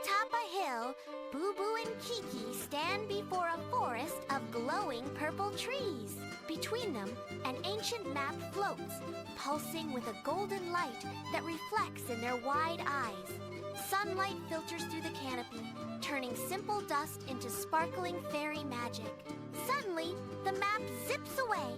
atop a hill, Boo-Boo and Kiki stand before a forest of glowing purple trees. Between them, an ancient map floats, pulsing with a golden light that reflects in their wide eyes. Sunlight filters through the canopy, turning simple dust into sparkling fairy magic. Suddenly, the map zips away.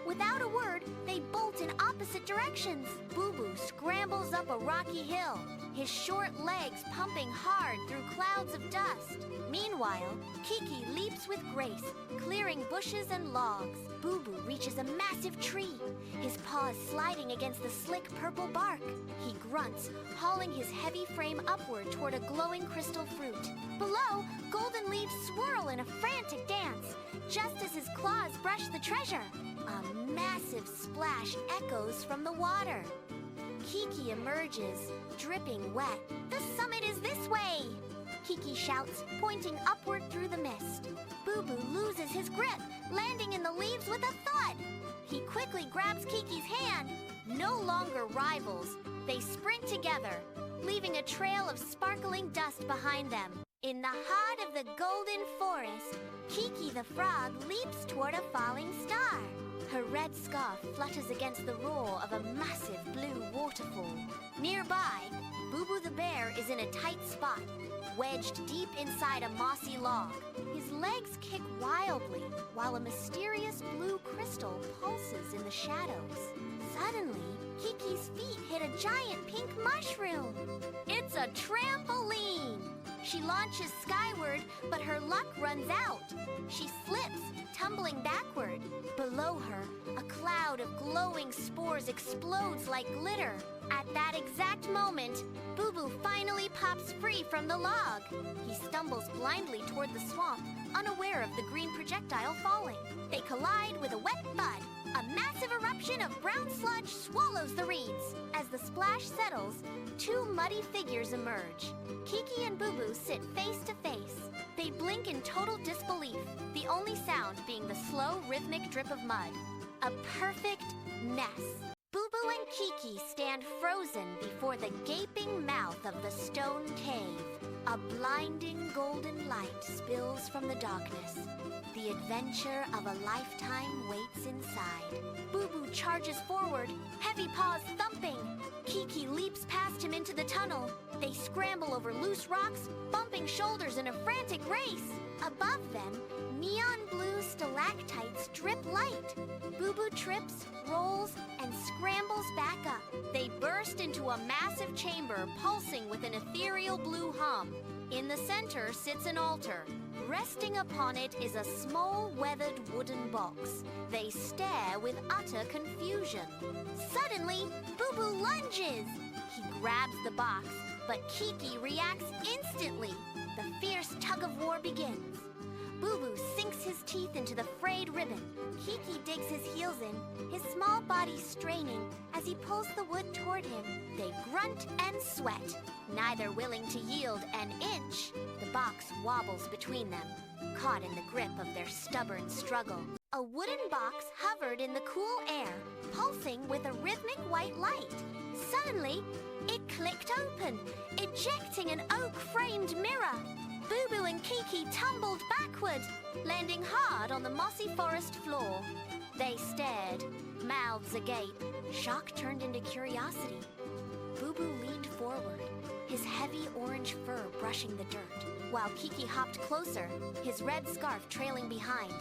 Without a word, they bolt in opposite directions. Boo-Boo scrambles up a rocky hill, his short legs pumping hard through clouds of dust. Meanwhile, Kiki leaps with grace, clearing bushes and logs. Boo-Boo reaches a massive tree, his paws sliding against the slick purple bark. He grunts, hauling his heavy frame upward toward a glowing crystal fruit. Below, golden leaves swirl in a frantic dance, just as his claws brush the treasure. A massive splash echoes from the water. Kiki emerges, dripping wet. "The summit is this way!" Kiki shouts, pointing upward through the mist. Boo-Boo loses his grip, landing in the leaves with a thud. He quickly grabs Kiki's hand. No longer rivals, they sprint together, leaving a trail of sparkling dust behind them. In the heart of the golden forest, Kiki the frog leaps toward a falling star. Her red scarf flutters against the roar of a massive blue waterfall. Nearby, Boo-Boo the bear is in a tight spot, wedged deep inside a mossy log. His legs kick wildly, while a mysterious blue crystal pulses in the shadows. Suddenly, Kiki's feet hit a giant pink mushroom. It's a trampoline! She launches skyward, but her luck runs out. She slips, tumbling backward. Below her, a cloud of glowing spores explodes like glitter. At that exact moment, Boo-Boo finally pops free from the log. He stumbles blindly toward the swamp, unaware of the green projectile falling. They collide with a wet thud. A massive eruption of brown sludge swallows the reeds. As the splash settles, two muddy figures emerge. Kiki and Boo-Boo sit face to face. They blink in total disbelief, the only sound being the slow, rhythmic drip of mud. A perfect mess. Boo-Boo and Kiki stand frozen before the gaping mouth of the stone cave. A blinding golden light spills from the darkness. The adventure of a lifetime waits inside. Boo-Boo charges forward, heavy paws thumping. Kiki leaps past him into the tunnel. They scramble over loose rocks, bumping shoulders in a frantic race. Above them, neon blue stalactites drip light. Boo-Boo trips, rolls, and scrambles back up. They burst into a massive chamber pulsing with an ethereal blue hum. In the center sits an altar. Resting upon it is a small, weathered wooden box. They stare with utter confusion. Suddenly, Boo-Boo lunges. He grabs the box, but Kiki reacts instantly. The fierce tug-of-war begins. Boo-Boo sinks his teeth into the frayed ribbon. Kiki digs his heels in, his small body straining as he pulls the wood toward him. They grunt and sweat, neither willing to yield an inch. The box wobbles between them, caught in the grip of their stubborn struggle. A wooden box hovered in the cool air, pulsing with a rhythmic white light. Suddenly, it clicked open, ejecting an oak-framed mirror. Boo-Boo and Kiki tumbled backward, landing hard on the mossy forest floor. They stared, mouths agape. Shock turned into curiosity. Boo-Boo leaned forward, his heavy orange fur brushing the dirt, while Kiki hopped closer, his red scarf trailing behind.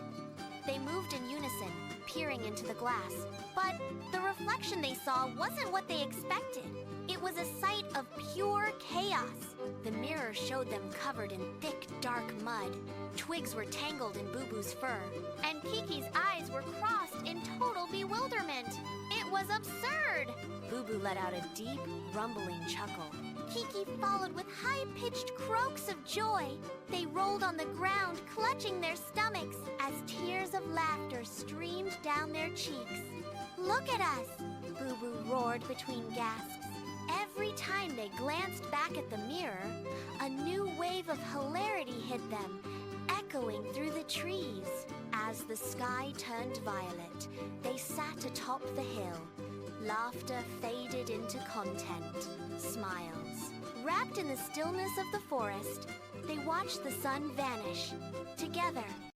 They moved in unison, peering into the glass. But the reflection they saw wasn't what they expected. It was a sight of pure chaos. The mirror showed them covered in thick, dark mud. Twigs were tangled in Boo-Boo's fur, and Kiki's eyes were crossed in total bewilderment. It was absurd! Boo-Boo let out a deep, rumbling chuckle. Kiki followed with high-pitched croaks of joy. They rolled on the ground, clutching their stomachs, as tears of laughter streamed down their cheeks. "Look at us!" Boo-Boo roared between gasps. Every time they glanced back at the mirror, a new wave of hilarity hit them, echoing through the trees. As the sky turned violet, they sat atop the hill. Laughter faded into content, smiles. Wrapped in the stillness of the forest, they watch the sun vanish, together.